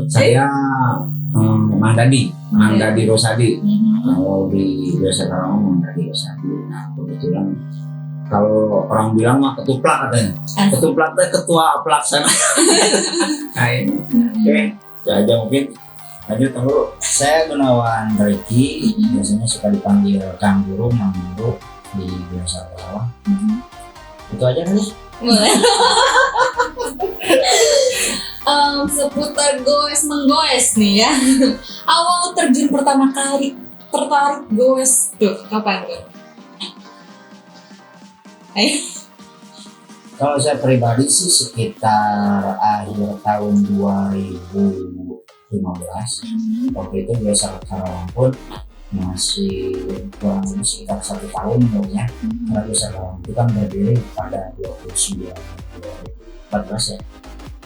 Saya Mang Dadi Rosadi. Kalau di biasa Karawang Mang Dadi Rosadi. Nah kebetulan kalau orang bilang mah ketuplak katanya. Ketuplak itu ketua pelaksana. Nah ini, oke, itu aja mungkin. Lanjut dulu. Saya Gunawan Riki, biasanya suka dipanggil Kang Guru, Mang Guru di biasa Karawang. Itu aja kali. Boleh. Seputar goes menggoes nih ya. Awal terjun pertama kali tertarik goes tuh kapan tuh? Kalau saya pribadi sih sekitar akhir tahun 2015. Waktu itu biasa Karawang pun masih kurang lebih sekitar 1 tahun umurnya. Karena biasa Karawang itu kan berdiri pada 29 2014 ya.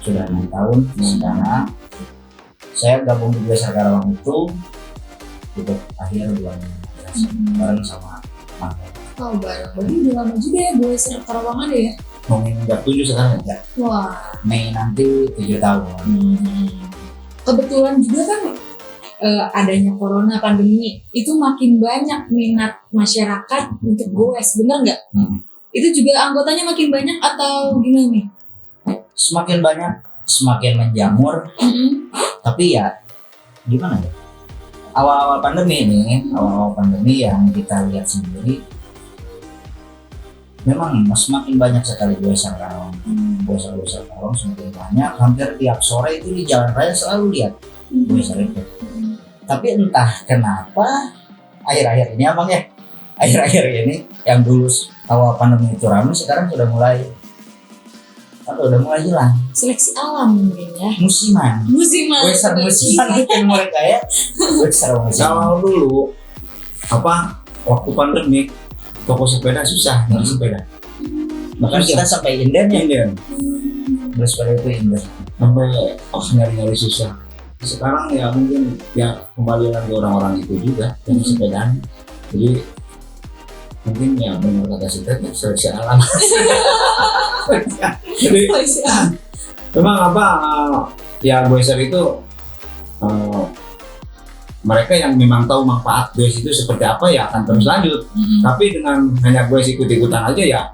Sudah 6 tahun sekarang. Saya gabung di biasa Karawang itu untuk akhir 2015 bareng sama Mang. Oh bareng, berarti udah lama juga ya goes Karawang ada ya? Menginjak 7 sekarang ya. Wah. Mei nanti 7 tahun. Kebetulan juga kan adanya corona pandemi itu makin banyak minat masyarakat untuk goes, bener nggak? Itu juga anggotanya makin banyak atau gimana nih? Semakin banyak, semakin menjamur. Tapi ya gimana ya? Awal-awal pandemi yang kita lihat sendiri, memang semakin banyak sekali goeser Karawang. Goeser Karawang semakin banyak. Hampir tiap sore itu di jalan raya selalu lihat goeser itu. Tapi entah kenapa akhir-akhir ini abang ya, akhir-akhir ini yang dulu awal pandemi itu ramai, sekarang sudah mulai hilang. Seleksi alam mungkin ya. Musiman. Goeser musiman mungkin mereka ya. Goeser musiman. Kalau dulu waktu pandemi toko sepeda susah nyari sepeda. Bahkan kita sampai inden. Beli sepeda itu inden. Sampai nyari susah. Sekarang ya mungkin ya kembali lagi orang-orang itu juga yang sepedaan. Jadi mungkin ya benar kata Sita ya seleksi alam. Jadi memang ya goeser itu mereka yang memang tahu manfaat goes itu seperti apa ya akan terus lanjut. Tapi dengan hanya goes ikut-ikutan aja ya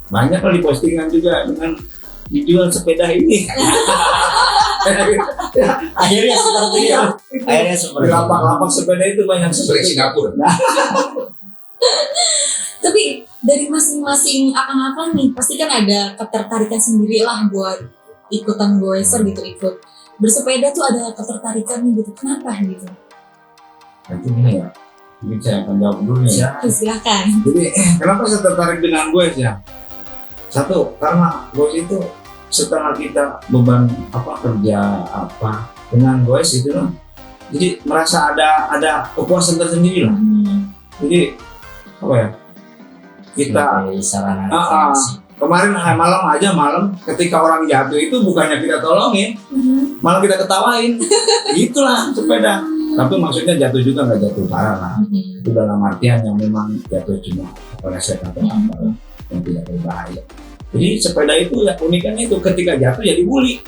banyak kali postingan juga dengan dijual sepeda ini. Akhirnya seperti itu. Di lapak-lapak sepeda itu banyak seperti Singapura. Tapi dari masing-masing akang-akang nih pasti kan ada ketertarikan sendiri lah buat ikutan goeser gitu, ikut bersepeda tuh ada ketertarikan gitu. Kenapa gitu? Nanti ini ya, ini saya akan jawab dulu ya. Silakan. Jadi kenapa saya tertarik dengan goes ya? Satu, karena goes itu setelah kita beban kerja dengan goes itu loh, jadi merasa ada kepuasan tersendiri lah. Jadi kita kemarin malam ketika orang jatuh itu bukannya kita tolongin, malah kita ketawain. Itulah sepeda. Tapi maksudnya jatuh juga nggak jatuh parah lah. Itu dalam artian yang memang jatuh cuma kepleset atau apa yang tidak berbahaya. Jadi sepeda itu ya unikannya itu ketika jatuh ya dibully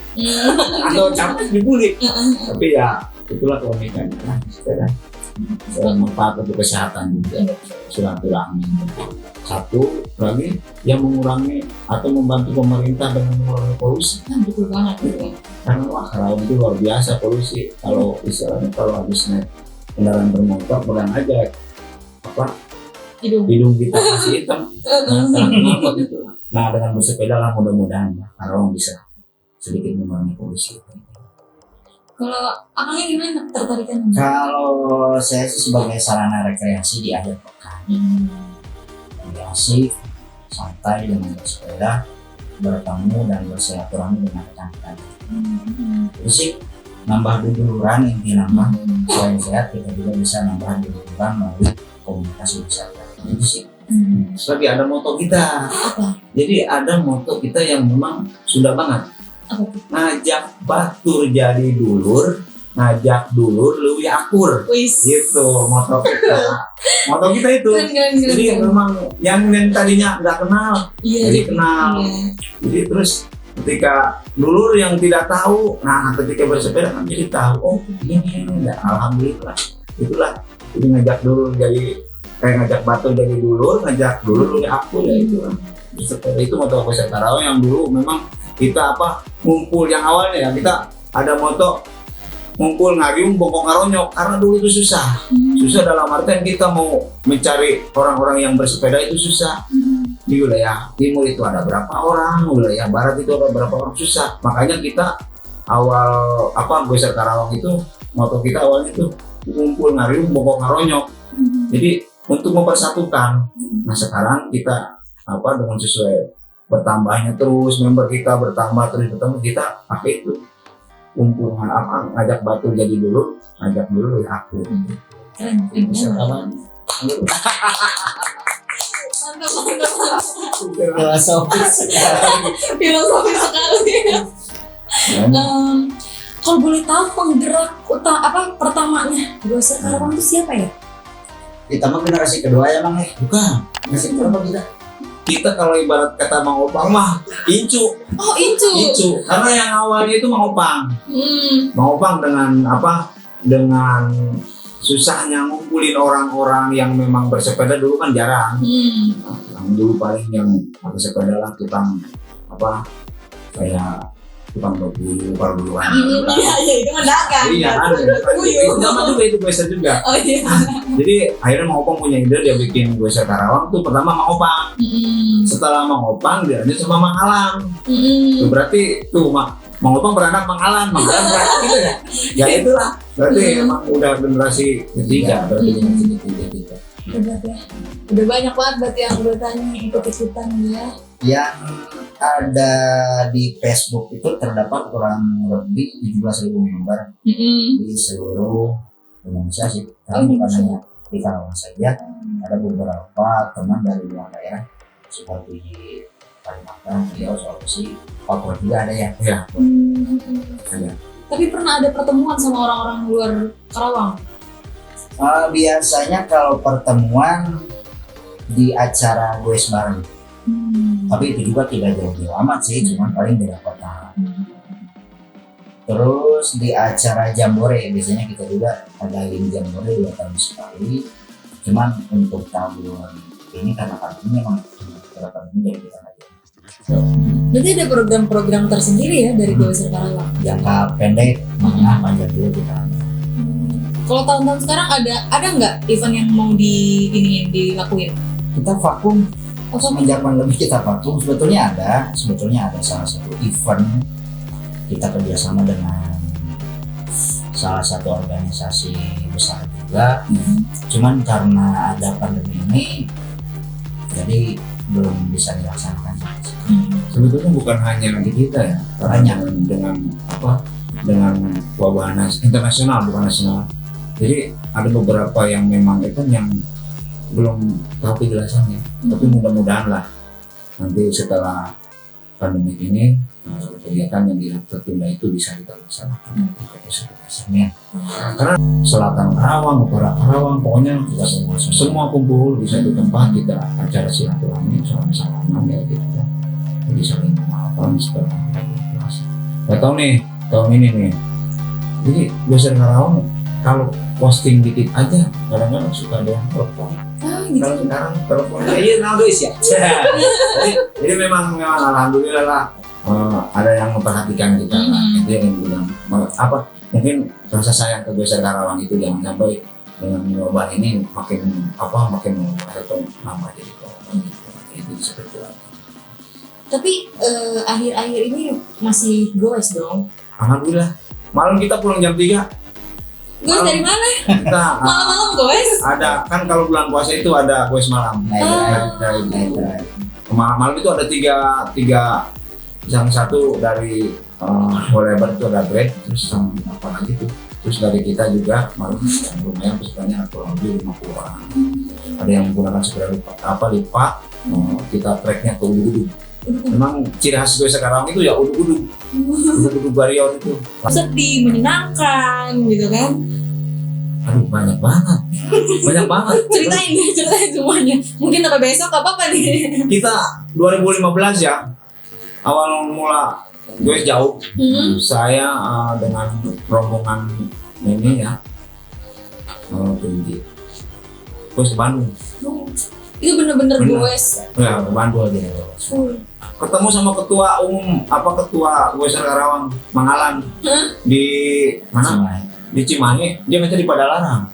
atau capek dibully. Tapi ya itulah keunikannya lah sepeda. Manfaat untuk kesehatan juga, silaturahmi. Satu lagi yang mengurangi atau membantu pemerintah dengan mengurangi polusi. Betul banget gitu. Karena Karawang itu luar biasa polusi. Kalau istilahnya kalau habis naik kendaraan bermotor pegang aja hidung kita masih hitam. Itu. Nah dengan bersepeda lah mudah-mudahan Karawang bisa sedikit mengurangi polusi. Kalau akangnya gimana tertarikan? Kalau saya sih sebagai sarana rekreasi di akhir pekan, asik, santai dengan bersepeda, bertemu dan bersilaturahmi dengan rekan-rekan. Itu sih nambah duluran intinya selain sehat kita juga bisa nambah duluran melalui komunikasi wisata. Itu sih. Lagi ada moto kita. Apa? Jadi ada moto kita yang memang sudah banget. Ngajak batur jadi dulur, ngajak dulur lebih akur. Gitu moto kita itu. Jadi memang yang tadinya nggak kenal jadi kenal. Jadi terus ketika dulu yang tidak tahu, nah ketika bersepeda kan jadi tahu, oh ini ya, alhamdulillah. Itulah, jadi ngajak dulu jadi ngajak batu jadi dulur, ngajak dulur jadi aku ya itu. Bersepeda itu moto Goeser Karawang yang dulu memang kita ngumpul yang awalnya ya kita ada moto ngumpul ngariung bongkok ngaronyok karena dulu itu susah. Susah dalam artian kita mau mencari orang-orang yang bersepeda itu susah. Di wilayah timur itu ada berapa orang, wilayah barat itu ada berapa orang, susah. Makanya kita awal Goeser Karawang itu moto kita awalnya itu ngumpul ngariung bongkok ngaronyok. Jadi untuk mempersatukan. Nah sekarang kita dengan sesuai bertambahnya terus member kita bertambah kita pakai itu kumpul ngajak batu jadi dulu, ngajak dulu ya aku. Keren. Filosofis sekali. Kalau boleh tahu penggerak pertamanya Goeser Karawang itu siapa ya? kita mah generasi kedua ya Mang Bukan. generasi kedua Kita kalau ibarat kata Mang Opang mah Incu. Oh Incu. Karena yang awalnya itu Mang Opang. Mang Opang dengan susahnya ngumpulin orang-orang yang memang bersepeda dulu kan jarang. Yang dulu paling yang bersepeda lah tukang kayak tukang baju parburuan. Iya itu mendagang. Iya kan. Zaman juga itu Goeser juga. Oh iya. Jadi akhirnya Mang Opang punya ide dia bikin Goeser Karawang tuh pertama Mang Opang. Setelah Mang Opang dia lanjut sama Mang Alam. Tuh berarti tuh Mang Opang beranak Mang Alam beranak gitu ya. Ya itulah. Berarti emang udah generasi ketiga berarti generasi ketiga kita. Udah banyak banget berarti yang anggotanya ikut-ikutan ya. yang ada di Facebook itu terdapat kurang lebih 17.000 member di seluruh Indonesia sih. Karena bukan hanya di Karawang saja, ada beberapa teman dari luar daerah seperti Kalimantan, Riau, Sulawesi, Papua juga ada ya. Iya. Ada. Tapi pernah ada pertemuan sama orang-orang luar Karawang? Biasanya kalau pertemuan di acara goes bareng. Tapi itu juga tidak jauh-jauh amat sih, cuman paling beda kota. Terus di acara Jambore, biasanya kita juga adain Jambore 2 tahun sekali. Cuman untuk tahun ini karena pandemi memang ini jadi kita aja. Berarti ada program-program tersendiri ya dari Goeser Karawang? Jangka pendek, menengah, panjang dulu kita. Kalau tahun-tahun sekarang ada nggak event yang mau dilakuin? Kita vakum. Semenjak pandemi kita vakum, sebetulnya ada salah satu event kita kerjasama dengan salah satu organisasi besar juga. Cuman karena ada pandemi ini jadi belum bisa dilaksanakan. Sebetulnya bukan hanya di kita ya, karena dengan wabah internasional bukan nasional. Jadi ada beberapa yang memang itu yang belum tahu kejelasannya, tapi mudah-mudahan lah nanti setelah pandemi ini kegiatan yang tertunda itu bisa kita laksanakan. Karena selatan Karawang, utara Karawang, pokoknya kita semua kumpul di satu tempat, kita acara silaturahmi, salam-salaman ya gitu ya. Jadi saling memaafkan setelah puasa. Gak tahu nih tahun ini nih. Jadi Goeser Karawang kalau posting dikit aja kadang-kadang suka ada yang telepon. Kalau sekarang teleponnya iya nowadays ya. Jadi memang alhamdulillah lah ada yang memperhatikan kita. Itu yang bilang mungkin rasa sayang ke Goeser Karawang itu jangan sampai dengan wabah ini makin atau nama jadi itu seperti itu. Tapi akhir-akhir ini masih goes dong. Alhamdulillah. Malam kita pulang jam 3. Goes dari mana? Kita Malam-malam goes? ada kan kalau bulan puasa itu ada goes malam. Malam itu ada tiga yang satu dari Forever itu ada bread, terus sama apa lagi tuh. Terus dari kita juga malam yang lumayan pesertanya kurang lebih 50 orang. Ada yang menggunakan sepeda lipat, kita treknya ke Udug-Udug. Memang ciri khas Goeser Karawang itu ya Udug-Udug. Udug-Udug Barion itu. Sedih, menyenangkan gitu kan? Aduh banyak banget. Ceritain semuanya. Mungkin sampai besok apa nih? Kita 2015 ya awal mula gue jauh. Saya dengan rombongan ini ya tinggi. Gue ke Bandung. Itu bener-bener Bener. goes. Ya, ke Bandung aja. Ketemu sama ketua umum ketua Goeser Karawang Mangalan di mana? Di Cimahi. Dia minta di Padalarang.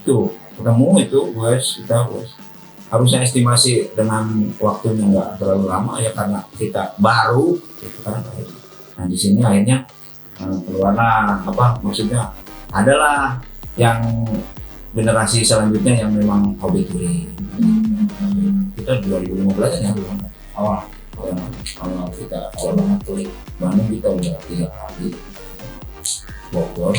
Tuh ketemu itu kita harusnya estimasi dengan waktunya nggak terlalu lama ya karena kita baru gitu kan. Nah di sini akhirnya keluarlah maksudnya adalah yang generasi selanjutnya yang memang hobi touring. Kita 2015 ya awal kita awal banget touring. Bandung kita udah 3 kali, Bogor,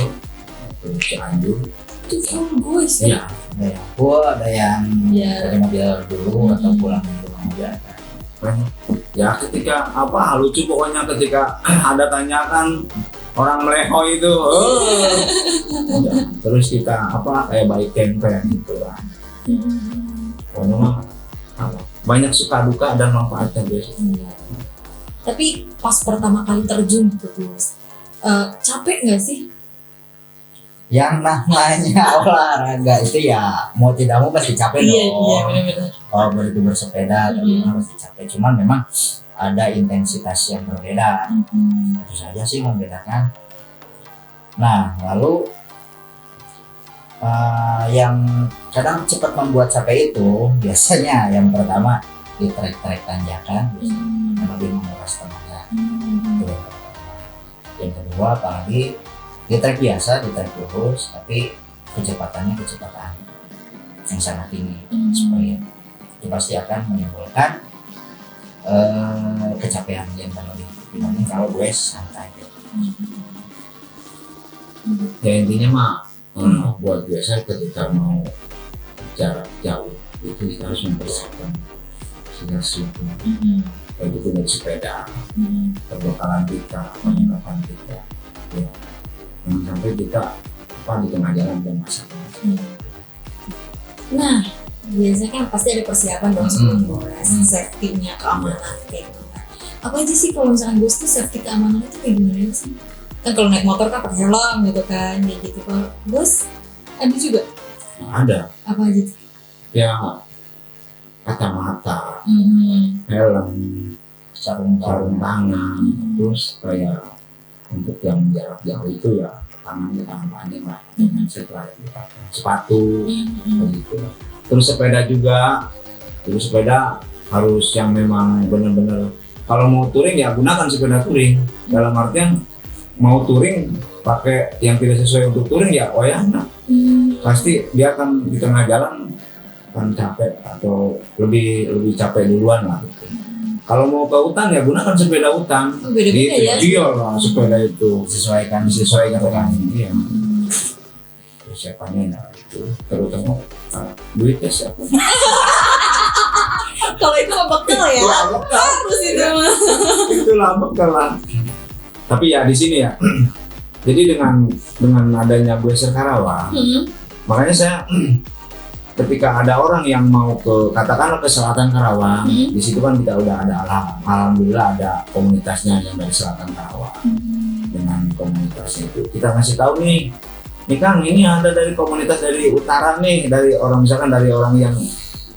Cianjur. Itu full goes ya? Iya. Ada yang dari mobil dulu atau pulang dari mobil. Ya ketika lucu pokoknya ketika ada tanyakan orang meleho itu terus kita kayak baik campaign gitu lah. Pokoknya banyak suka duka dan manfaatnya guys. Tapi pas pertama kali terjun gitu Gus, capek nggak sih? Yang namanya olahraga itu ya mau tidak mau pasti capek dong. Iya benar-benar. Kalau begitu bersepeda pasti capek. Cuman memang ada intensitas yang berbeda. Itu saja sih membedakan. Nah lalu yang kadang cepat membuat capek itu biasanya yang pertama di trek-trek tanjakan yang lebih menguras tenaga. Itu yang pertama. Yang kedua apalagi di trek biasa, di trek lurus tapi kecepatannya kecepatan yang sangat tinggi sprint itu pasti akan menimbulkan kecapean yang berlebih dibanding kalau gue santai gitu. Ya intinya mah buat biasa ketika mau jarak jauh itu kita harus mempersiapkan segala sesuatu. Baik itu dari sepeda, perbekalan kita, perlengkapan kita. Ya. Jangan sampai kita di tengah jalan dan masalah. Nah, biasanya kan pasti ada persiapan dong sebelum goes, safety-nya, keamanan kayak gitu. Apa aja sih kalau misalkan goes tuh safety keamanan itu kayak gimana sih? Kan kalau naik motor kan pakai helm gitu kan, kayak gitu. Kalau goes ada juga? Ada. Apa aja tuh? Ya kacamata, helm, sarung tangan, terus kayak untuk yang jarak jauh itu ya tangannya tangan panjang lah, setelah dipakai sepatu, begitu. Terus sepeda juga, sepeda harus yang memang benar-benar kalau mau touring ya gunakan sepeda touring. Dalam artian mau touring pakai yang tidak sesuai untuk touring ya wayahna. Pasti dia akan di tengah jalan kan capek atau lebih capek duluan lah gitu. Kalau mau ke hutan ya gunakan sepeda hutan. Beda-beda ya? Iya lah sepeda itu disesuaikan dengan ini ya. Persiapannya itu terutama duitnya siapa? Kalau itu mah bekal ya? Harus itu mah. Itulah bekal lah. Tapi ya di sini ya. Jadi dengan adanya Goeser Karawang, makanya saya ketika ada orang yang mau katakanlah ke selatan Karawang, di situ kan kita udah ada alhamdulillah ada komunitasnya yang dari selatan Karawang. Dengan komunitasnya itu kita ngasih tahu nih Kang, ini ada dari komunitas dari utara nih, dari orang misalkan dari orang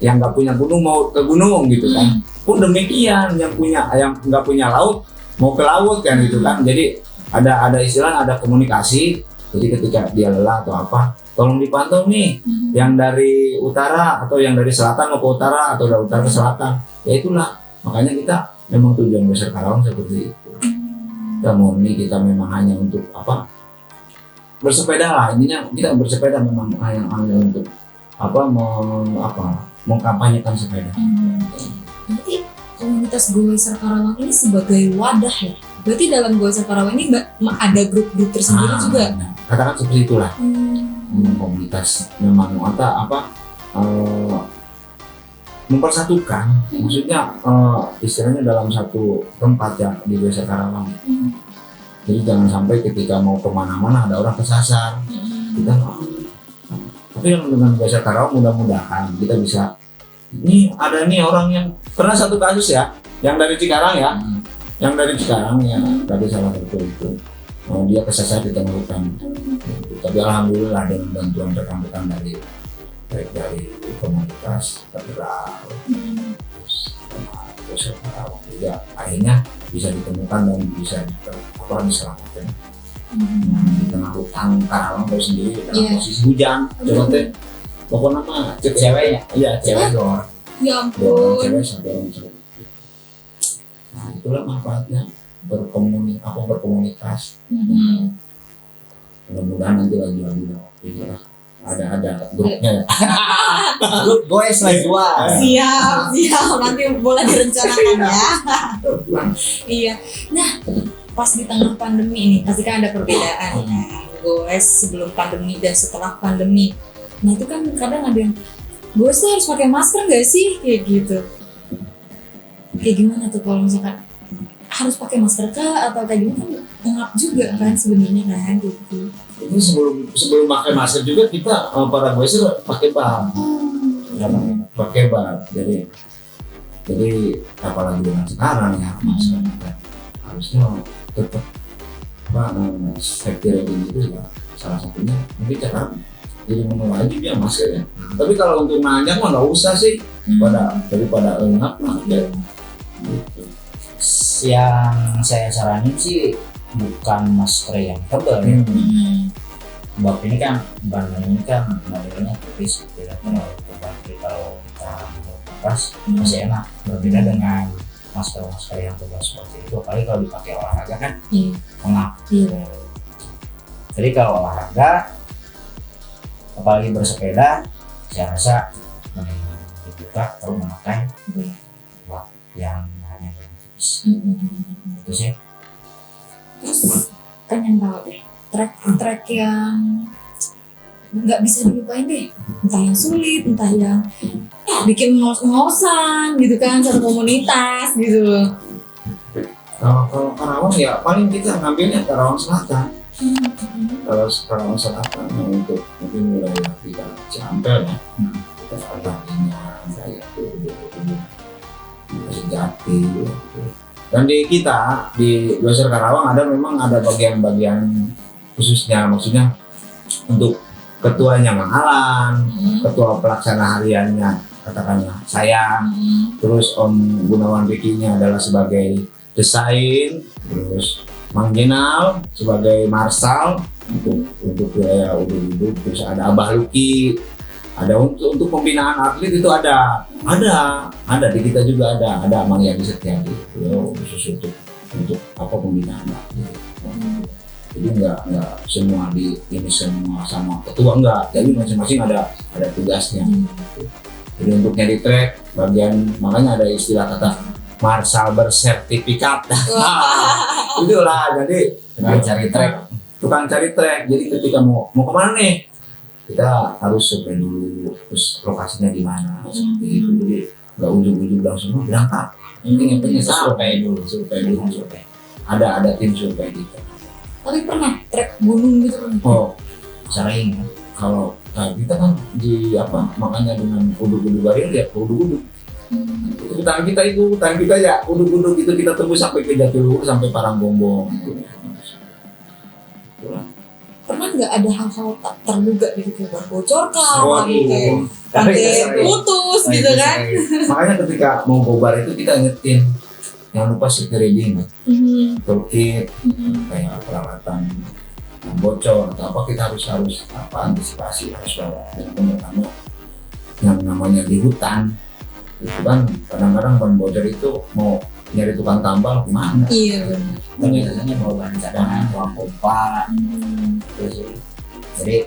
yang nggak punya gunung mau ke gunung gitu kan. Pun demikian yang nggak punya laut mau ke laut kan gitu kan. Jadi ada istilah, ada komunikasi. Jadi ketika dia lelah atau apa, tolong dipantau nih yang dari utara atau yang dari selatan mau ke utara atau dari utara ke selatan. Ya itulah makanya kita memang tujuan Goeser Karawang seperti itu. Kita murni, kita memang hanya untuk bersepeda lah, intinya kita bersepeda memang hanya untuk mengkampanyekan sepeda. Berarti komunitas Goeser Karawang ini sebagai wadah ya? Berarti dalam Goeser Karawang ini ada grup-grup tersendiri juga? Katakan seperti itulah. Komunitas memang mempersatukan, maksudnya istilahnya dalam satu tempat ya di Goeser Karawang. Jadi jangan sampai ketika mau kemana-mana ada orang kesasar. Kita tapi yang dengan Goeser Karawang mudah-mudahan kita bisa. Ini ada nih orang yang pernah satu kasus ya, yang dari Cikarang ya, Yang dari sekarang ya dari salah satu itu dia kesasar di tengah hutan. Tapi alhamdulillah dengan bantuan rekan-rekan dari baik dari komunitas federal sama Polsek Karawang juga akhirnya bisa ditemukan dan bisa diselamatkan. Di tengah hutan Karawang tahu sendiri dalam posisi hujan, coba teh pokoknya mah Ceweknya? iya cewek doang. Ya Dorong ampun. cewek sampai orang cewek. Nah itulah manfaatnya berkomunitas. Mudah-mudahan nanti lagi lah ada grupnya ya. Grup boys lah jual. Siap, nanti boleh direncanakan ya. Iya. Nah, pas di tengah pandemi ini pasti kan ada perbedaan kan. Goes sebelum pandemi dan setelah pandemi. Nah itu kan kadang ada yang goes tuh harus pakai masker nggak sih kayak gitu. Kayak gimana tuh kalau misalkan harus pakai masker kah atau kayak gimana kan ngap juga kan sebenarnya kan gitu. Ini sebelum pakai masker juga kita para goes pakai bab. Pakai bab. Jadi apalagi dengan sekarang ya masker harusnya tetap safety rating itu ya salah satunya mungkin cara jadi menu wajib ya masker ya. Tapi kalau untuk nanjak mah nggak usah sih daripada engap lah ya. Gitu. Yang saya saranin sih bukan masker yang tebal ya. Bab ini kan bahan ini kan modelnya tipis, tidak terlalu tebal. Jadi kalau kita lepas masih enak. Berbeda dengan masker yang tebal seperti itu. Apalagi kalau dipakai olahraga kan pengap. Jadi kalau olahraga, apalagi bersepeda, saya rasa mending dibuka terus memakai bab yang hanya tipis. Itu sih. Terus kan yang tahu deh trek yang nggak bisa dilupain deh, entah yang sulit, entah yang bikin ngos-ngosan gitu kan satu komunitas gitu. Kalau Karawang ya paling kita ngambilnya Karawang Selatan. Kalau Karawang Selatan untuk mungkin wilayah kita Ciampel ya, kita Albaninya kayak itu Jati. Dan di kita di Dwasar Karawang memang ada bagian-bagian khususnya, maksudnya untuk ketuanya Mang Alan, ketua pelaksana hariannya katakanlah saya, terus Om Gunawan Rikinya adalah sebagai desain, terus Mang Jenal sebagai marsal untuk wilayah Ubud, terus ada Abah Luki, ada untuk pembinaan atlet itu ada di kita juga ada Mang Yadi Setiadi khusus untuk pembinaan atlet. Jadi enggak semua ini semua sama ketua enggak, jadi masing-masing ada tugasnya. Jadi untuk nyari track bagian makanya ada istilah kata marsal bersertifikat. Itulah jadi tukang cari track. Jadi ketika mau kemana nih kita harus survei dulu, terus lokasinya di mana seperti itu. Jadi nggak ujung-ujung langsung berangkat. Yang penting survei dulu. Ada tim survei kita. Tapi pernah trek gunung gitu kan? Oh, Sering kan? kalau kita kan makanya dengan kudu-kudu baril ya kudu-kudu. Hutan kita ya kudu-kudu gitu kita tembus sampai ke Jatiluhur sampai Paranggombong. Pernah nggak ada hal-hal tak terduga gitu kayak bocor Oh, rantai putus gitu kan? Makanya ketika mau gobar itu kita ingetin jangan lupa safety reading, toolkit, kayak peralatan yang bocor atau apa kita harus antisipasi harus bawa. Yang pertama yang namanya di hutan itu kan kadang-kadang ban bocor itu mau nyari tukang tambal kemana? Iya benar. Dan biasanya bawa bahan cadangan, bawa pompa, gitu sih. Jadi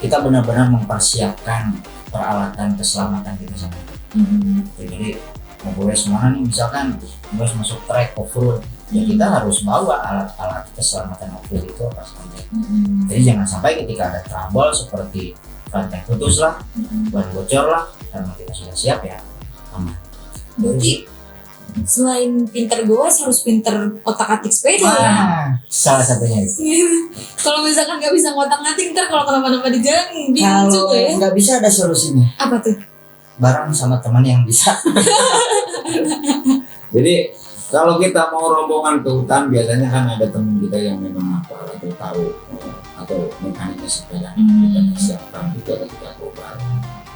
kita benar-benar mempersiapkan peralatan keselamatan kita sendiri. Jadi mau boleh semana nih misalkan harus masuk trek off-road, ya kita harus bawa alat-alat keselamatan off-road itu apa saja. Jadi jangan sampai ketika ada trouble seperti rantai putus lah, ban bocor lah, karena kita sudah siap ya aman. Berarti selain pinter goes harus pinter otak-atik sepeda ya? Salah satunya itu. Kalau misalkan nggak bisa ngotak-ngatik ntar kalau kenapa-napa di jalan bingung Kalau juga ya. nggak bisa ada solusinya, Apa tuh? bareng sama teman yang bisa. Jadi Kalau kita mau rombongan ke hutan biasanya kan ada teman kita yang memang apa atau tahu atau mekaniknya sepeda, kita siapkan juga ketika global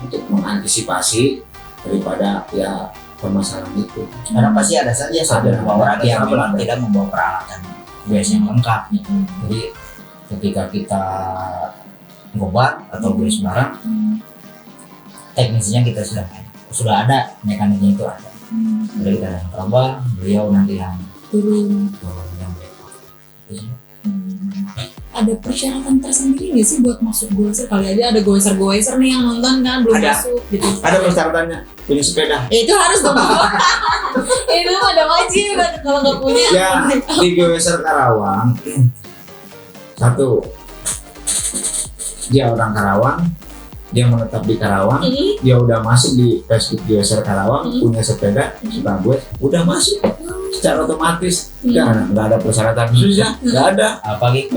untuk mengantisipasi daripada ya permasalahan itu. Karena pasti ada saja satu Ada, orang ada, yang ada. memang tidak membawa peralatan goes yang lengkap. Jadi ketika kita gobar atau goes barang, teknisnya kita sudah ada, mekaniknya itu ada. Jadi kita yang coba, beliau nanti yang turun. yang backup. Ada persyaratan tersendiri nggak sih buat masuk goeser? Kali aja ada goeser nih yang nonton kan belum Ada. masuk gitu. Ada persyaratannya punya sepeda. Ya itu harus dong. Itu ada wajib kalau nggak punya. Ya di Geoser Karawang satu dia orang Karawang, dia menetap di Karawang, dia udah masuk di Facebook Geoser Karawang, punya sepeda suka gue, udah masuk secara otomatis. Nggak ada persyaratan khusus ya, nggak ada. Apalagi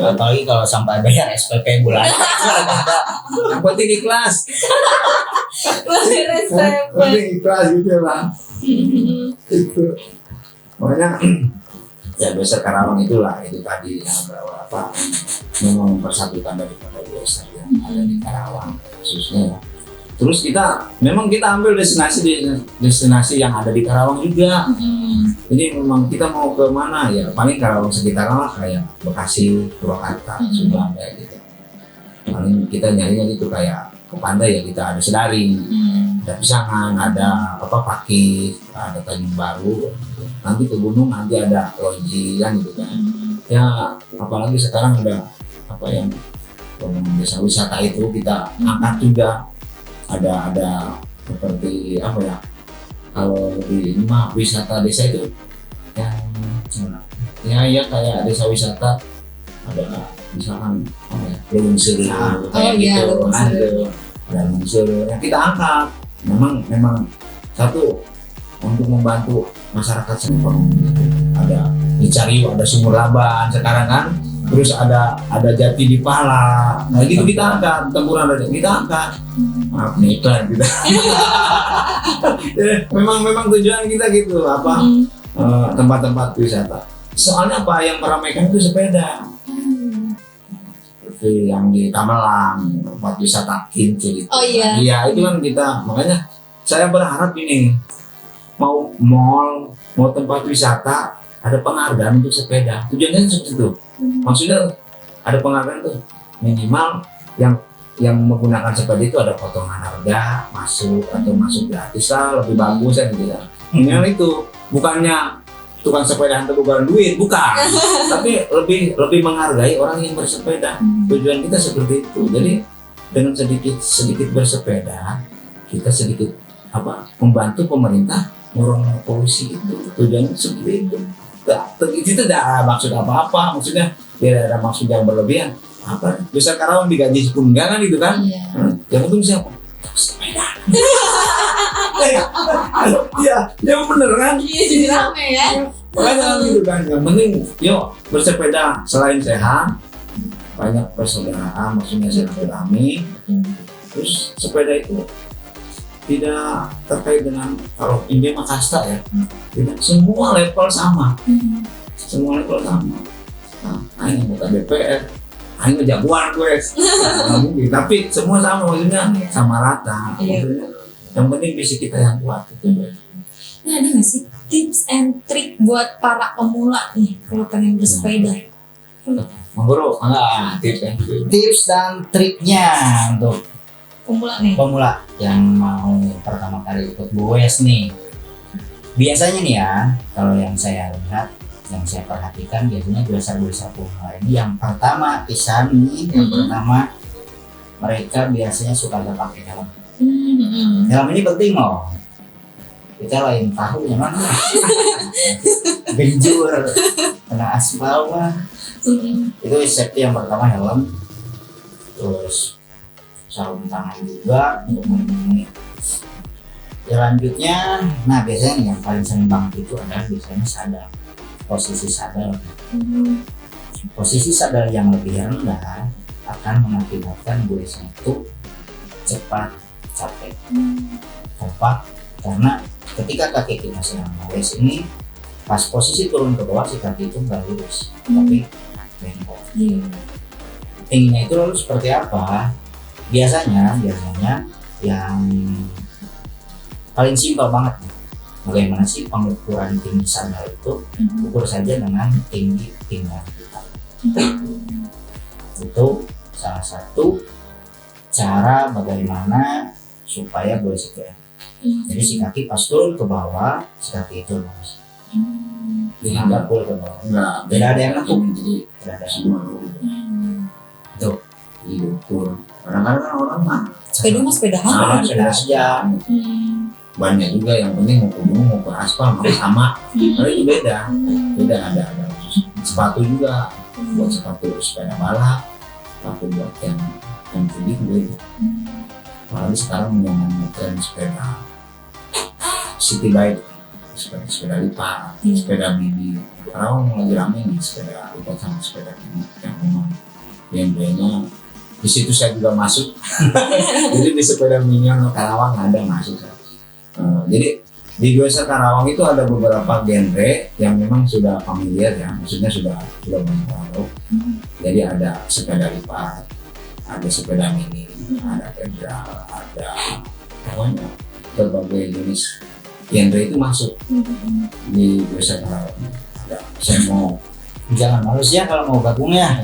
kalau sampai bayar SPP bulan. Yang penting ikhlas, Lahir SMP. penting ikhlas gitu lah. Itu makanya ya Geoser Karawang itulah itu tadi yang berapa memang mempersatukan daripada Geoser yang ada di Karawang khususnya ya. Terus memang kita ambil destinasi yang ada di Karawang juga. Jadi memang kita mau ke mana ya paling Karawang sekitar lah kayak Bekasi, Purwakarta, Subang kayak gitu. Paling kita nyarinya gitu kayak ke pantai ya kita ada Sedari, ada Pisangan, ada Pakis, ada Tanjung Baru. Nanti ke gunung nanti ada Loji kan gitu kan. Ya apalagi sekarang ada yang desa wisata itu kita angkat juga. Ada seperti kalau di ini mah wisata desa itu ya kayak desa wisata ada misalkan Leuweung Seureun kayak gitu ada Leuweung Seureun yang kita angkat memang satu untuk membantu masyarakat ekonomi gitu. Ada di Cariw ada Sumur Laban sekarang kan, terus ada Jati di Pala, nah gitu kita angkat, Tempuran ada kita angkat. Maaf nih iklan kita. memang tujuan kita gitu tempat-tempat wisata. Soalnya apa yang meramaikan itu sepeda. Seperti yang di Tamelang, tempat wisata Kincir itu. Oh iya. Iya itu kan kita makanya saya berharap ini mau mall, mau tempat wisata ada penghargaan untuk sepeda. Tujuannya seperti itu. Maksudnya ada penghargaan tuh minimal yang menggunakan sepeda itu ada potongan harga masuk atau masuk gratis lah lebih bagus kan gitu ya. Minimal itu bukannya tukang sepeda hantu bukan duit bukan, tapi lebih menghargai orang yang bersepeda. Tujuan kita seperti itu. Jadi dengan sedikit bersepeda kita sedikit membantu pemerintah mengurangi polusi itu. Tujuannya seperti itu. Itu tidak maksud apa-apa, maksudnya tidak ada maksud yang berlebihan. Besar Karawang digaji sepunggangan gitu kan? Yang penting siapa? Sepeda. Iya, yang bener kan? Iya jadi rame ya. Makanya gitu kan, yang penting yuk bersepeda selain sehat, banyak persaudaraan, maksudnya silaturahmi. Terus sepeda itu tidak terkait dengan kalau ini mah kasta ya, tidak semua level sama, semua level sama. Nah, hanya anggota DPR, hanya jagoan gue, mungkin. Tapi semua sama maksudnya sama rata. Maksudnya, yang penting visi kita yang kuat itu. Nah ada nggak sih tips and trick buat para pemula nih kalau pengen bersepeda? Mengguru, Tips dan triknya untuk pemula yang mau pertama kali ikut goes nih. Biasanya nih ya, kalau yang saya lihat, yang saya perhatikan biasanya goeser pemula ini yang pertama yang pertama mereka biasanya suka gak pakai helm. Helm ini penting loh. Kita lain tahu yang mana. Benjur kena aspal mah. Itu safety yang pertama helm. Terus sarung tangan juga untuk melindungi. Selanjutnya, nah biasanya yang paling sering banget itu adalah biasanya sadar, posisi sadar. Posisi sadar yang lebih rendah akan mengakibatkan goesnya itu cepat capek. Kenapa? Karena ketika kaki kita sedang goes ini, pas posisi turun ke bawah si kaki itu nggak lurus tapi bengkok. Tingginya itu lalu seperti apa? Biasanya yang paling simpel banget, bagaimana sih pengukuran tinggi sandal itu? Ukur saja dengan tinggi pinggang kita. Itu salah satu cara bagaimana supaya boleh sepeda. Jadi si kaki pas turun ke bawah, si kaki itu lurus. Tidak boleh ke bawah. Tidak ada yang nekuk. Jadi tidak ada semua. Tuh, diukur. Kadang-kadang orang mah sepeda sepeda aja. banyak juga yang penting mau ke gunung mau ke aspal sama. Tapi itu beda ada sepatu juga, buat sepatu sepeda balap, sepatu buat yang tinggi itu beda. Apalagi sekarang yang tren sepeda city bike, sepeda lipat, sepeda mini. Sekarang lagi rame nih sepeda lipat sama sepeda mini yang memang brand-brandnya. Di situ saya juga masuk. Jadi di sepeda mini yang Karawang ada masuk saya. Jadi di Goeser Karawang itu ada beberapa genre yang memang sudah familiar ya, maksudnya sudah banyak tahu. Jadi ada sepeda lipat, ada sepeda mini, ada pedal, ada pokoknya berbagai jenis genre itu masuk di Goeser Karawang. Ada semo. Jangan males ya kalau mau gabung ya.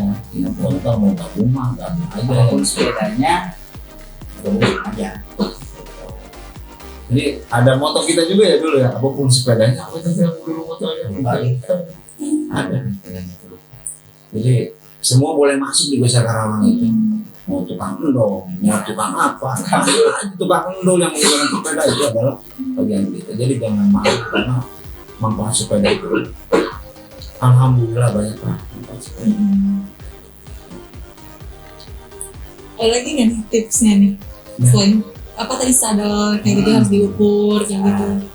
Kalau mau gabung mah gabung aja. Apapun sepedanya, gabung aja. Jadi ada moto kita juga ya dulu ya, apapun sepedanya, apa itu dulu motonya? Ada. Jadi semua boleh masuk di Goeser Karawang itu. Mau tukang endong, mau tukang apa, tukang endong yang menggunakan sepeda itu adalah bagian kita. Jadi jangan malu karena manfaat sepeda itu. Alhamdulillah banyak lah. Ada lagi nggak nih tipsnya nih? Selain apa tadi sadar kayak gitu harus diukur kayak gitu.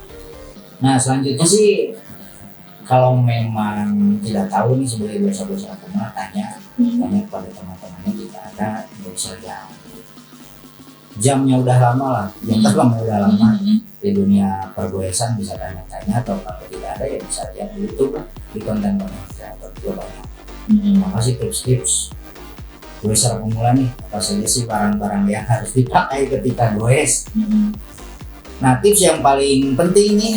Nah selanjutnya sih kalau memang tidak tahu nih sebagai dosa-dosa pemula tanya kepada teman-temannya kita ada dosa yang jamnya udah lama lah, yang terbangnya udah lama di dunia pergoesan bisa tanya-tanya atau kalau tidak ada ya bisa lihat di YouTube lah, di konten-konten kreator juga banyak. Makasih tips-tips goeser pemula nih, apa saja sih barang-barang yang harus dipakai ketika goes. Nah tips yang paling penting nih,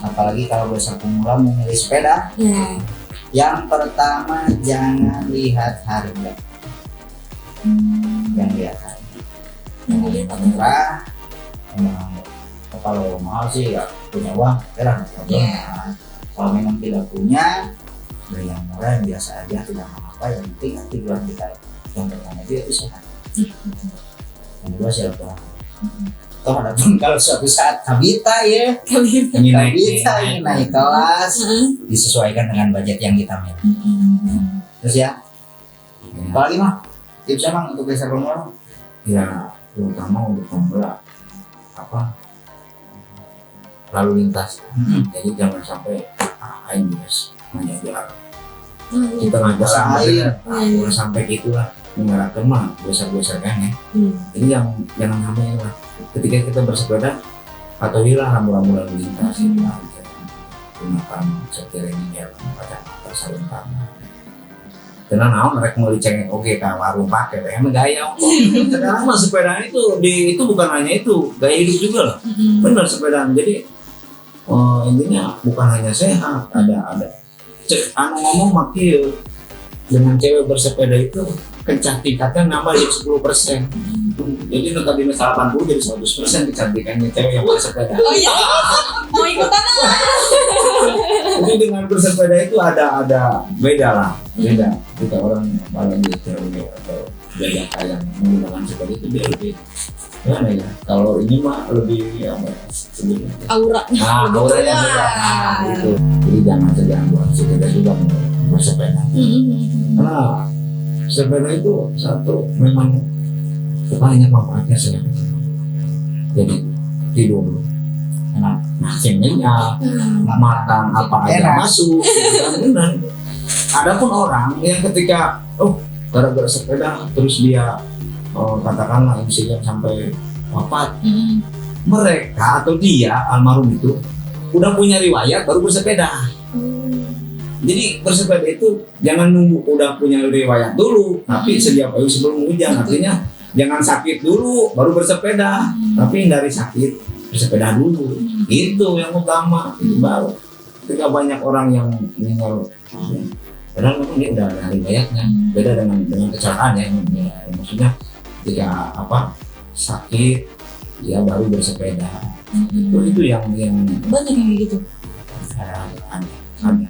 apalagi kalau goeser pemula memilih sepeda, yang pertama jangan lihat harga, yang lihat harga. Murah, kalau mahal sih ya punya uang, kira kalau memang tidak punya, beli yang murah yang biasa aja, tidak apa-apa. Yang penting tujuan kita yang pertama itu sehat. Yang kedua silaturahmi. Toh adapun kalau suatu saat kabita ya, kabita naik kelas, disesuaikan dengan budget yang kita miliki. Terus ya, apalagi mah tipsnya mah untuk geser pemula? Ya terutama untuk pemula apa lalu lintas. Jadi jangan sampai aing guys menjaga kita nggak sampai gitulah mengarahkan mah biasa-biasa kan ya. Jadi yang jangan sampai lah ketika kita bersepeda patuhilah rambu-rambu lalu lintas itu aja. Gunakan setir ini biar kacamata sarung tangan. Karena naon mereka mau dicengin oke kan warung pakai emang gaya sekarang mah sepeda itu bukan hanya itu gaya hidup juga loh. Benar sepedaan. Jadi intinya bukan hanya sehat, ada ngomong makil dengan cewek bersepeda itu kecantikannya nambah jadi 10%. Jadi tadinya 80 jadi 100% kecantikannya cewek yang bersepeda. Oh iya, mau ikutan lah. Jadi dengan bersepeda itu ada beda lah, beda. Kita orang malam di cewek atau banyak yang menggunakan sepeda itu dia lebih gimana ya? Kalau ini mah lebih apa ya? Sebutnya Aura. auranya beda. Gitu. Jadi jangan buat sepeda juga mau bersepeda. Karena sepeda itu satu memang banyak manfaatnya sih. Jadi tidur enak, nasinya makan apa aja masuk, benar. Adapun orang yang ketika gara-gara sepeda terus dia katakanlah insiden sampai wafat, mereka atau dia almarhum itu udah punya riwayat baru bersepeda. Jadi bersepeda itu jangan nunggu udah punya riwayat dulu, tapi sedia payung sebelum hujan. Artinya jangan sakit dulu baru bersepeda, tapi hindari sakit, bersepeda dulu. Itu yang utama, itu baru. Ketika banyak orang yang meninggal, padahal memang dia udah ada riwayatnya, beda dengan kecelakaan ya. Maksudnya ketika sakit, dia baru bersepeda. Itu yang banyak yang gitu. Ada.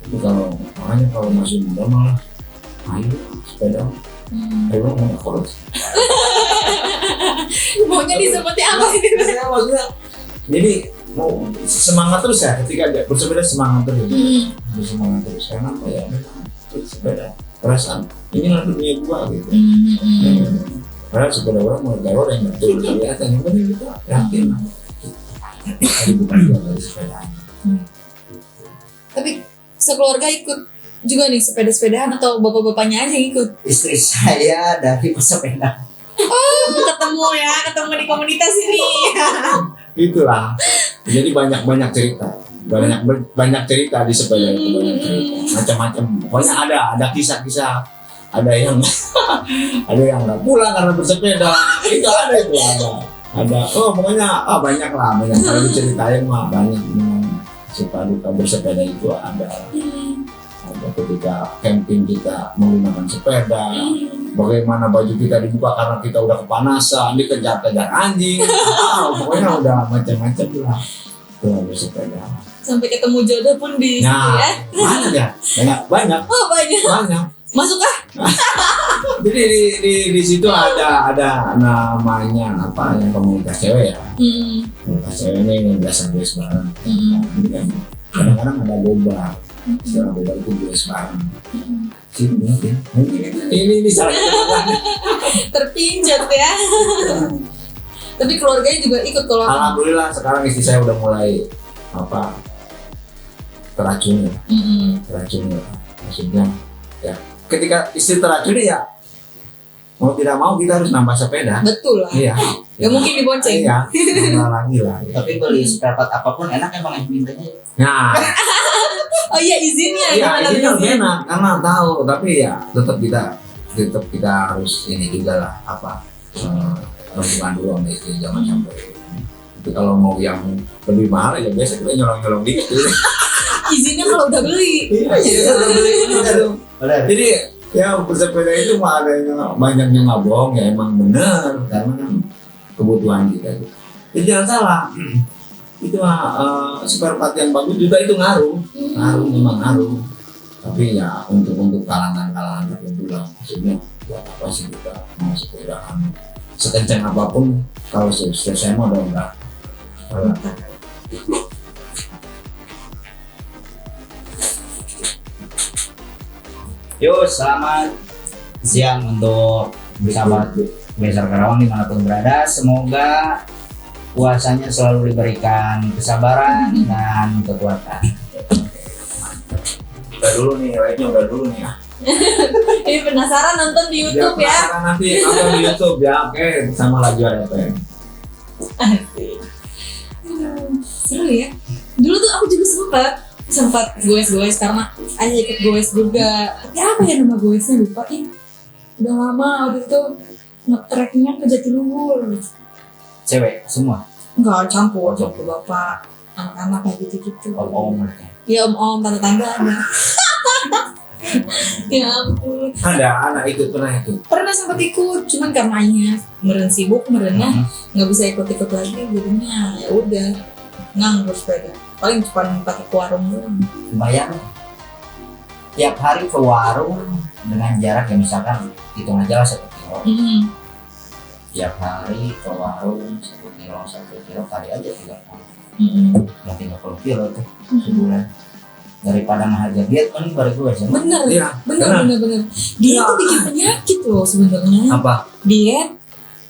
Itu kalau makanya kalau masih muda malah ayo sepeda, ayo mau kurus. Maunya seperti apa gitu? Maksudnya, jadi mau semangat terus ya ketika bersepeda, semangat terus. Semangat terus karena apa ya? Sepeda perasaan ini lah dunia gua gitu. Padahal sepeda orang mau gaya orang yang betul kelihatan, yang penting kita yakin. Tadi bukan dari sepeda. Tapi sekeluarga ikut juga nih sepeda-sepedaan atau bapak-bapaknya aja yang ikut? Istri saya dari pesepeda. Ketemu di komunitas ini. Itulah. Jadi banyak cerita. Banyak cerita di sepeda itu, banyak cerita. Macam-macam. Pokoknya ada kisah-kisah. Ada yang nggak pulang karena bersepeda. Itu ada. Pokoknya banyak lah. Kalau diceritain mah banyak. Suka duka bersepeda itu ada ketika camping kita menggunakan sepeda, bagaimana baju kita dibuka karena kita udah kepanasan, dikejar-kejar anjing, pokoknya udah macam-macam lah kalau bersepeda. Sampai ketemu jodoh pun di situ ya? Banyak. Oh banyak. Masuk ah? Jadi di situ ada namanya yang komunitas cewek ya. Komunitas cewek ini biasa gue bareng. Kadang-kadang ada gobar. Setelah gobar itu gue bareng. Sini mungkin ini salah satu terpincut ya. Tapi keluarganya juga ikut kalau. Alhamdulillah sekarang istri saya udah mulai teracuni. Maksudnya ya ketika istri teracuni ya mau tidak mau kita harus nambah sepeda. Betul lah. Iya. Gak mungkin dibonceng. Iya. Nambah lagi lah. Tapi beli spare part apapun enak emang yang mintanya. Nah. Oh iya izinnya. Iya izinnya lebih enak karena tahu, tapi ya tetap kita harus ini juga lah perhubungan dulu sama istri, jangan sampai. Itu kalau mau yang lebih mahal ya biasa kita nyolong dikit. Izinnya kalau udah beli. Iya kalau beli. Jadi ya bersepeda itu mah ada yang banyak yang nggak bohong ya, emang bener karena kan kebutuhan kita gitu. Jadi jangan salah, itu spare part yang bagus juga itu ngaruh memang ngaruh. Tapi ya untuk kalangan tertentu lah, maksudnya buat apa sih kita mau sepedaan sekencang apapun kalau saya mau udah enggak. Yo, selamat siang untuk sahabat Besar Karawang dimanapun berada. Semoga puasanya selalu diberikan kesabaran dan kekuatan. Udah dulu nih ya. Ini penasaran nonton di YouTube ya? Penasaran nanti nonton di YouTube ya, oke sama Lajuan FM. Seru ya. Dulu tuh aku juga sempat goes karena ayah ikut goes juga. Tapi apa ya nama goesnya lupa ya. Udah lama waktu itu nge-tracknya ke Jatiluhur. Cewek semua? Enggak, campur bapak, anak-anak kayak gitu-gitu. Om-om. Ya om-om, tante-tante ada. Ya ampun. Ada anak ikut Pernah sempat ikut, cuman karena ayahnya sibuk merenah nggak bisa ikut-ikut lagi, jadinya ya udah nganggur sepeda. Paling cuma pakai ke warung doang. Lumayan. Tiap hari ke warung dengan jarak yang misalkan hitung aja lah 1 kilo. Tiap hari ke warung 1 kilo kali aja 30. Ya 30 kilo tuh sebulan. Daripada ngehajar diet kan baru gue sih. Bener. Bener. Diet tuh bikin penyakit loh sebenarnya. Apa? Diet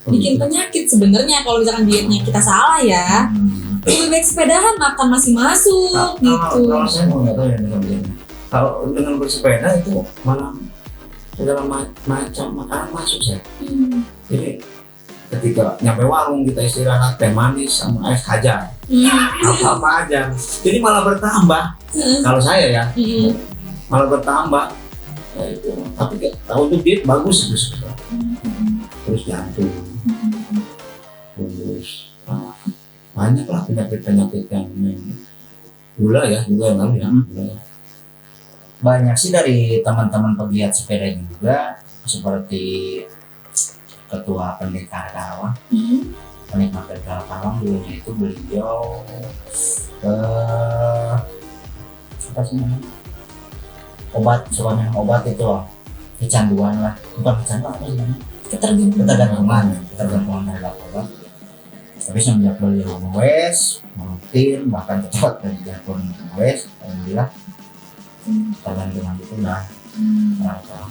bikin penyakit sebenarnya kalau misalkan dietnya kita salah ya. Lebih baik sepedahan, makan masih masuk gitu. Kalau saya mau nggak tahu ya dengan dia. Kalau dengan bersepeda itu malah segala macam makanan masuk saya. Jadi ketika nyampe warung kita istirahat teh manis sama es hajar apa aja, jadi malah bertambah. Kalau saya ya malah bertambah. Ya, itu. Tapi untuk diet bagus itu. Terus jantung, terus banyak lah penyakit yang gula ya, gula ya. Banyak sih dari teman-teman pegiat sepeda juga, seperti ketua pendekar Karawang, penikmat pendekar Karawang dulunya itu beliau apa sih namanya, suka minum obat itu loh, kecanduan lah, bukan kecanduan apa sih namanya, ketergantungan terhadap obat. Tapi semenjak beliau wes rutin, bahkan cepat dan tidak pun wes, alhamdulillah tergantungan itu udah terasa.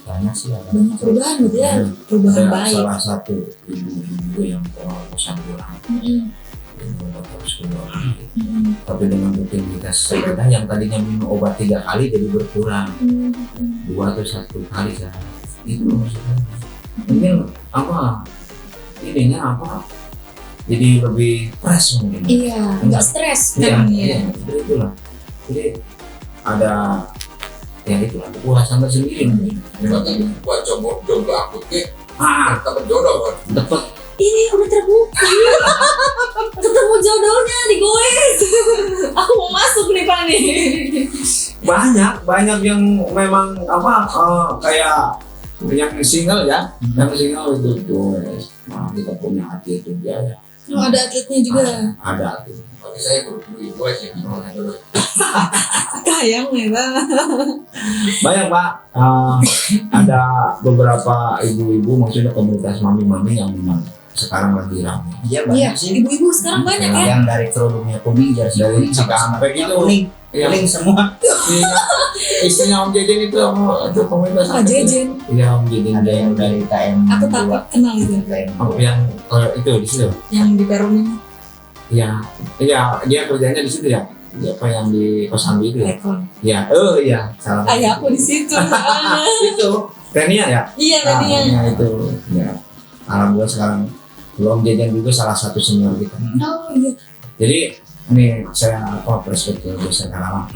Banyak sih ya, banyak perubahan gitu ya, perubahan baik. Salah satu ibu-ibu yang kesambulan tapi dengan rutinitas sepeda yang tadinya minum obat 3 kali jadi berkurang 2 atau 1 kali sehari. Itu maksudnya mungkin apa ininya apa, jadi lebih fresh mungkin. Iya, nggak stres kan ya. Itulah, jadi ada ya itu lah kepuasan tersendiri. Berarti buat coba aku ke dapat jodoh kan? Dapat Ini udah terbuka. Ketemu jodohnya nih guys. Aku mau masuk nih Pak nih. banyak yang memang apa kayak yang single ya, yang single itu tuh kita punya hati itu dia ya. Oh, ada atletnya juga. Ada atlet. Tapi saya berdua itu aja. Kaya memang. Banyak Pak, ada beberapa ibu-ibu, maksudnya komunitas mami-mami yang memang sekarang lagi ramai. Iya Iya, banyak sih. ibu-ibu sekarang banyak ya. Yang dari kerudungnya kuning, jersey Dari kuning, Cikampek itu itu. kuning, Iya. kuning semua. Istrinya Om Jejen itu komunitas Pak apa itu? Jejen. Iya Om Jejen. Ada yang dari KM. Aku takut kenal itu. Oh, yang itu di situ. Yang di Perum ini. Iya, dia kerjanya di situ ya. Apa yang di Kosambi itu ya? Rekon. Iya, iya, salah. Ayah aku di situ. Itu Tenia ya? Iya tadi yang. Tenia itu. Ya. Alhamdulillah sekarang Om Jejen juga salah satu senior kita. Oh iya. Jadi ini saya perspektif Wester Karawang.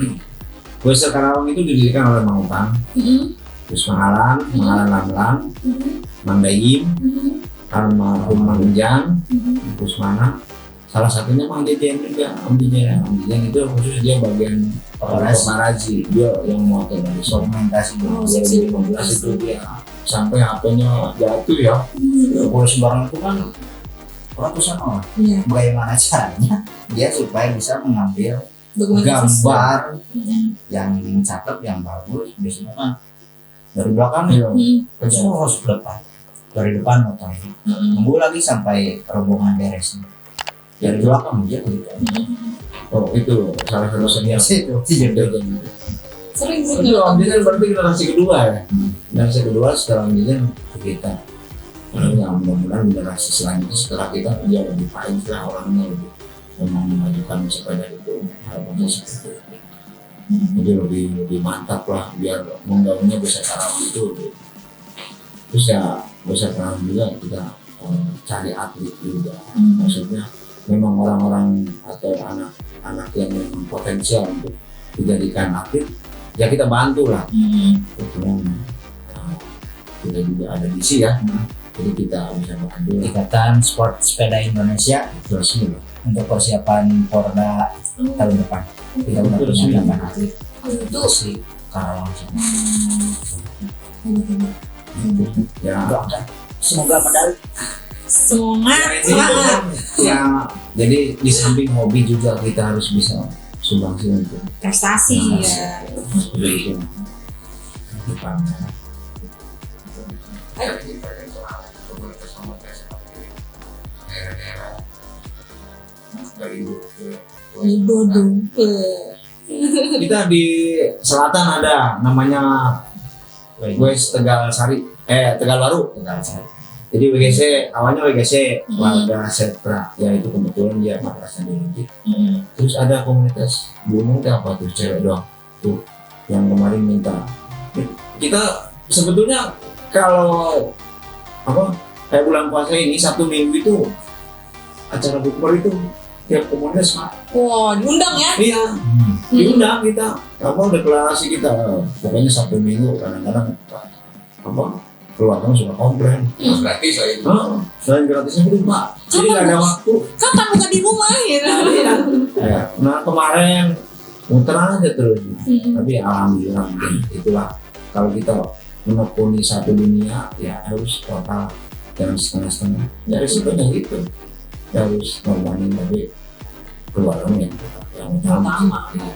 Wester Karawang itu didirikan oleh Mang Upang, terus Mangalan Lamlang, Mang Dayim, almarhum Mang Ujang, terus mana? Salah satunya Mang Jejen juga, Om Jejen. Om Jejen itu khusus dia bagian paparazi, dia yang motor dari Dokumentasi Oh, dulu. seksi 2015 itu dia sampai HP-nya jatuh ya. Kalau sembarang itu kan ratusan orang. Iya. Bagaimana caranya dia supaya bisa mengambil Dokumentasi. gambar Mm. yang cakep, yang bagus, biasanya kan dari belakang ya, terus ke depan, dari depan motornya, tunggu lagi sampai rombongan beres, dari belakang aja gitu. Oh itu salah satu senior Itu Jejen itu. Sering sih Itu Om nonton. Jejen berarti generasi kedua ya. Generasi kedua setelah Om Jejen kita. Ya mudah-mudahan generasi selanjutnya setelah kita dia lebih baik lah, orangnya lebih memang memajukan sepeda itu, harapannya seperti itu. Jadi lebih mantap lah biar menggaungnya Wester Karawang itu. Terus ya Wester Karawang juga kita cari atlet juga. Maksudnya memang orang-orang atau anak-anak yang memang potensial untuk dijadikan atlet ya kita bantu lah. Kebetulan kita juga ada misi ya, jadi kita bisa bantu. Ikatan Sport Sepeda Indonesia Terus untuk persiapan Porda tahun depan. Kita udah Terus punya atlet Itu. asli Karawang semua. ya Doakan semoga medali. Semangat. ya jadi di samping hobi juga kita harus bisa sumbangsi untuk Prestasi ya. seperti itu depannya. Bodoh. Kita di selatan ada namanya West Tegal Sari, Tegal Baru. Jadi WGC awalnya WGC warga Setra, ya itu kebetulan dia madrasah dulu. Terus ada komunitas gunung apa tuh cewek doang tuh yang kemarin minta. Kita sebetulnya kalau apa kayak bulan puasa ini Sabtu Minggu itu acara bukber itu tiap komunitas Pak. Wah, diundang ya? Iya, diundang kita. Apa deklarasi kita pokoknya Sabtu Minggu kadang-kadang apa keluarga suka komplain. Gratis lah itu. Selain gratisnya itu Pak, jadi nggak ada waktu. Kapan buka di rumah gitu? Iya. Ya, nah kemarin muter aja terus. Tapi alhamdulillah itulah kalau kita menekuni satu dunia ya harus total, jangan setengah-setengah. Ya risikonya gitu. Ya harus ngorbanin tapi keluarga yang utama. Ya.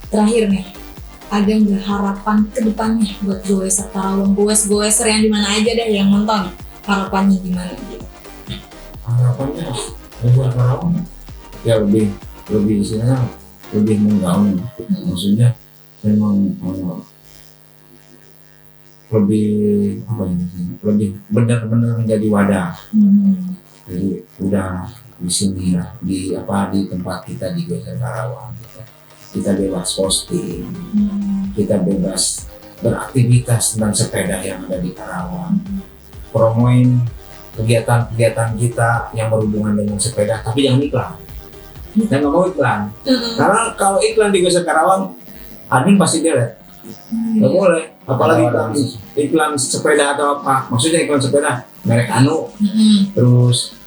Terakhir nih, ada nggak harapan ke depannya buat Goeser Karawang, Goeser yang di mana aja deh yang nonton, harapannya gimana gitu? Harapannya buat Karawang ya lebih istilahnya lebih menggaung, maksudnya memang lebih apa ya, lebih benar-benar menjadi wadah. Jadi udah di sini ya, di tempat kita di Goeser Karawang kita bebas posting, kita bebas beraktivitas tentang sepeda yang ada di Karawang, promoin kegiatan-kegiatan kita yang berhubungan dengan sepeda, tapi jangan iklan. Saya nggak mau iklan, karena kalau iklan di Goeser Karawang, admin pasti delete. Nggak boleh, apalagi iklan sepeda atau apa. Maksudnya iklan sepeda merek Anu, terus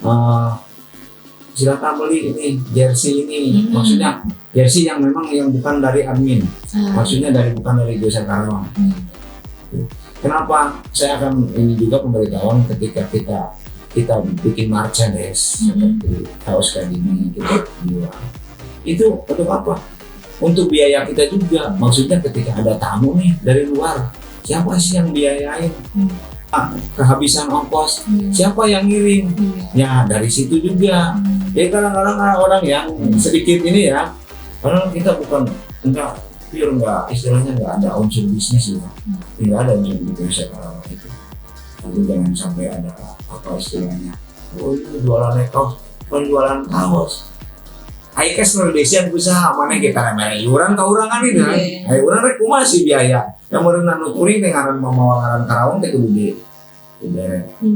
silakan beli ini jersey ini. Maksudnya jersey yang memang yang bukan dari admin, maksudnya bukan dari Goeser Karawang. Kenapa saya akan ini juga pemberitahuan ketika kita bikin merchandise seperti kaos kayak gini kita jual. Itu untuk apa? Untuk biaya kita juga. Maksudnya ketika ada tamu nih dari luar, siapa sih yang biayain? Kehabisan ongkos, siapa yang ngirim? Ya dari situ juga. Jadi kadang-kadang orang yang sedikit ini ya, karena kita enggak istilahnya enggak ada unsur bisnis ya. Tidak ada unsur bisnis kalau itu. Jadi jangan sampai ada apa istilahnya, oh itu jualan kaos, penjualan kaos. Ayo kes Indonesia usaha mana kita mereka iuran ke orang kan itu kan, ayo orang rek masih biaya. Yang merenang nuturing dengan memawakan Karawang itu gede,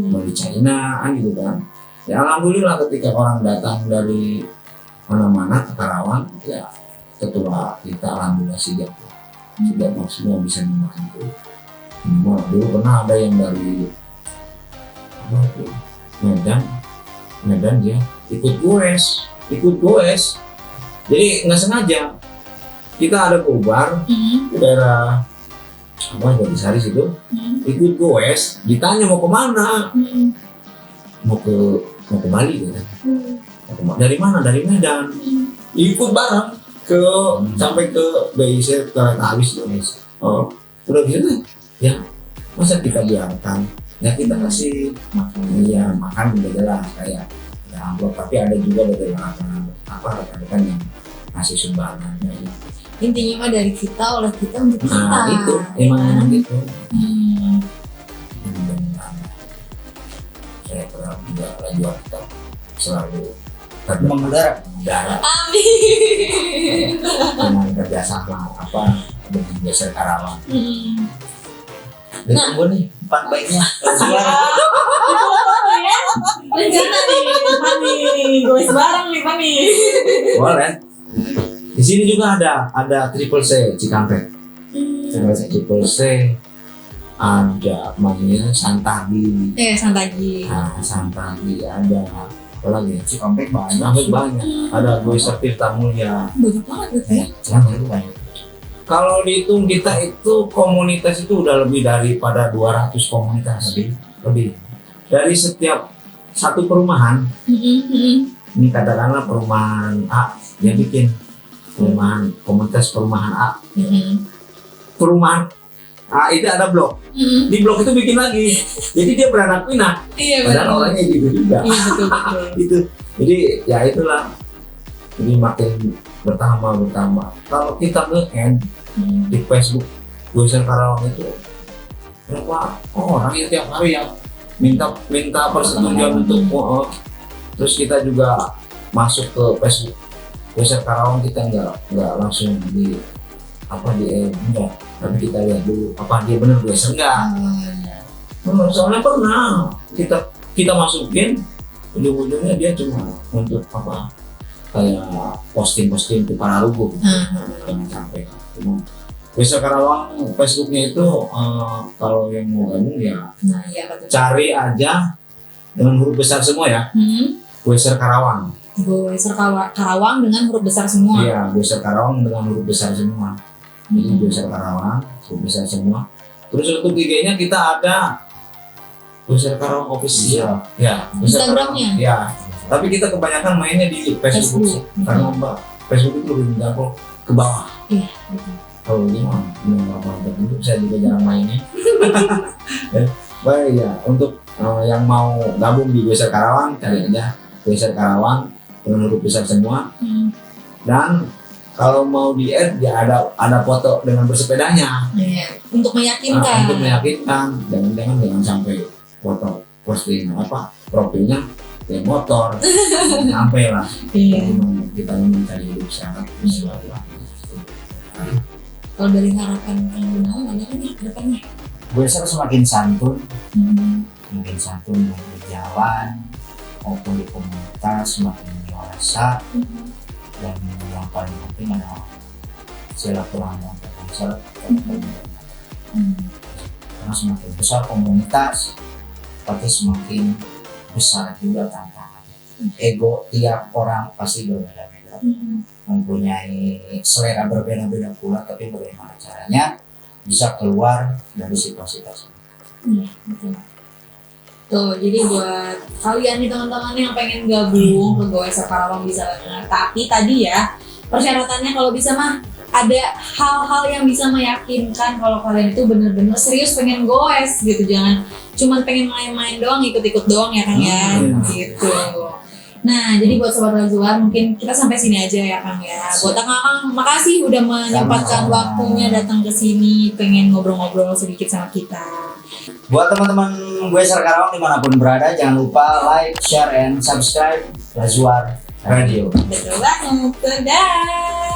dari China kan gitu kan. Ya alhamdulillah ketika orang datang dari mana-mana ke Karawang, ya ketua kita alhamdulillah sigap maksudnya bisa membantu. Dulu pernah ada yang dari Medan dia ikut goes, jadi nggak sengaja kita ada kobar di daerah dari Sari situ, ikut goes, ditanya mau kemana, mau ke Bali gitu, dari mana, dari Medan, ikut bareng ke sampai ke BIC ke habis udah gitu ya, masa kita biarkan ya, kita kasih makan udah jelas kayak ya amplop, tapi ada juga beberapa rekan yang kasih sumbangan ya. Intinya mah dari kita oleh kita untuk kita. Nah itu emang gitu. Saya pernah juga jual kita selalu mengudara. Amin. Dengan kerjasama dengan Goeser Karawang. Tunggu nih, empat baiknya. Rencana nih, goes bareng nih Pak nih. Boleh. Di sini juga ada Triple C Cikampek. Triple C ada namanya Santagi. Santagi. Nah, Santagi ada apa lagi? Cikampek banyak. Ada Goeser Tirta Mulia. Banyak banget gitu ya. Cikampek itu banyak. Kalau dihitung kita itu komunitas itu udah lebih daripada 200 komunitas lebih. Dari setiap satu perumahan, ini katakanlah perumahan A, dia bikin komunitas perumahan A. Perumahan A itu ada blok, di blok itu bikin lagi, jadi dia beranak pinak. Iya, padahal orangnya gitu juga. Iya betul. Itu, jadi ya itulah. Jadi makin bertambah. Kalau kita nge-end di Facebook Goeser Karawang itu berapa orang ya tiap hari yang minta persetujuan untuk terus kita juga masuk ke Facebook Goeser Karawang, kita nggak langsung enggak, tapi kita lihat dulu apa dia benar Goeser enggak. Soalnya pernah kita masukin, ujung-ujungnya dia cuma untuk apa, kayak posting ke Panarugum, jangan sampai. Wesa Karawang Facebooknya itu kalau yang mau gabung ya Nah, iya betul. cari aja dengan huruf besar semua ya. Weser Karawang. Weser Karawang dengan huruf besar semua. Iya, Weser Karawang dengan huruf besar semua. Jadi Weser Karawang huruf besar semua. Terus untuk IG-nya kita ada Weser Karawang Official. Ya, Weser Instagramnya? Karawang. Ya. Tapi kita kebanyakan mainnya di Facebook sih. Karena Facebook itu lebih gampang ke bawah. Iya, betul. Kalau ini mah belum apa tertentu, saya juga jarang mainnya. Baik ya, untuk yang mau gabung di Weser Karawang, cari aja Weser Karawang dengan huruf besar semua. Dan kalau mau di add ya ada foto dengan bersepedanya. Iya, untuk meyakinkan. Untuk meyakinkan, jangan sampai foto posting apa profilnya ya motor, sampai lah. Iya. Kita mencari hidup sehat, sesuatu lah. Kalau dari harapan Kang Gunawan ada kan ya ke depannya? Weser semakin santun, semakin santun baik di jalan maupun di komunitas, semakin dewasa, dan yang paling penting adalah silaturahmi antar Weser. Karena semakin besar komunitas, pasti semakin besar juga tantangan. Ego tiap orang pasti berbeda-beda, mempunyai selera berbeda-beda pula, tapi bagaimana caranya bisa keluar dari situasi tersebut. Iya, betul. Tuh, jadi buat kalian nih teman-teman yang pengen gabung ke Weser Karawang bisa banget. Tapi tadi ya, persyaratannya kalau bisa mah ada hal-hal yang bisa meyakinkan kalau kalian itu bener-bener serius pengen goes gitu. Jangan cuma pengen main-main doang, ikut-ikut doang ya Kang ya, gitu. Nah, jadi buat Sobat Lazuar mungkin kita sampai sini aja ya Kang ya. Buat Kang, makasih udah menyempatkan waktunya datang ke sini, pengen ngobrol-ngobrol sedikit sama kita. Buat teman-teman Weser Karawang dimanapun berada, jangan lupa like, share, and subscribe Lazuar Radio. Betul banget, dadah!